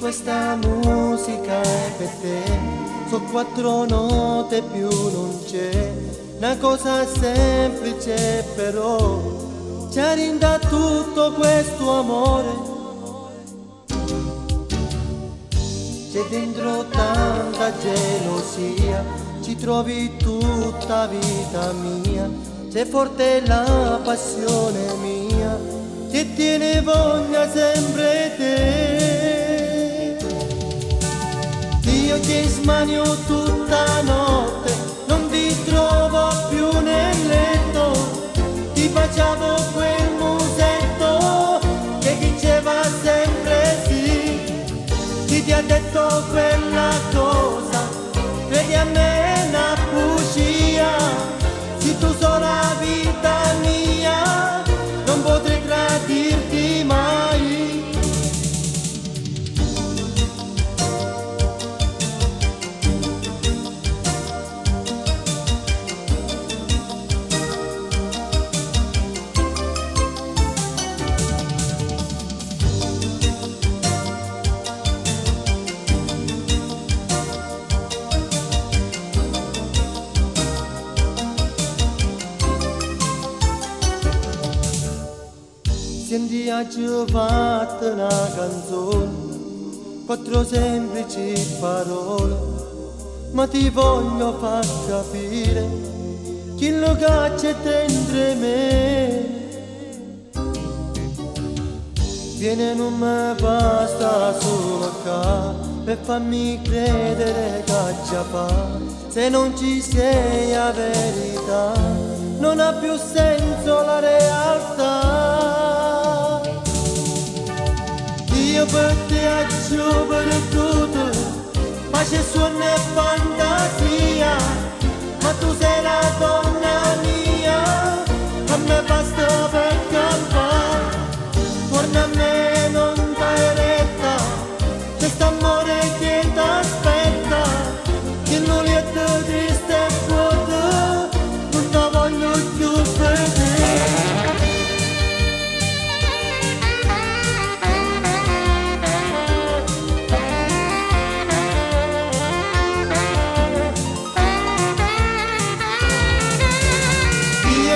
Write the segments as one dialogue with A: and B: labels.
A: questa musica è per te, so quattro note più non c'è, una cosa semplice però ci arrinda tutto questo amore. C'è dentro tanta gelosia, ci trovi tutta vita mia, c'è forte la passione mia, che tiene voglia sempre te. Io che smanio tutta notte, non ti trovo più nel letto, ti baciavo quel musetto che diceva sempre sì, chi ti ha detto quella cosa, credi a me è una bugia, se tu sola vita mia, non potrei tradirti mai. Senti a giovata una canzone, quattro semplici parole, ma ti voglio far capire quello che c'è dentro me. Viene non mi basta solo qua per farmi credere che già fa, se non ci sei a verità non ha più senso la realtà. Io per te faccio per tutto, pace, suono e fantasia, ma tu sei la donna mia, a me basta per campare, torna a me non dai retta, c'è st'amore che t'aspetta, che non è triste e vuoto, non ti voglio più vedere.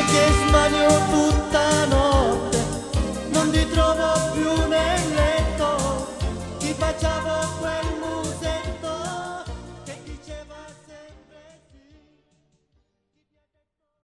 A: Che smanio tutta notte, non ti trovo più nel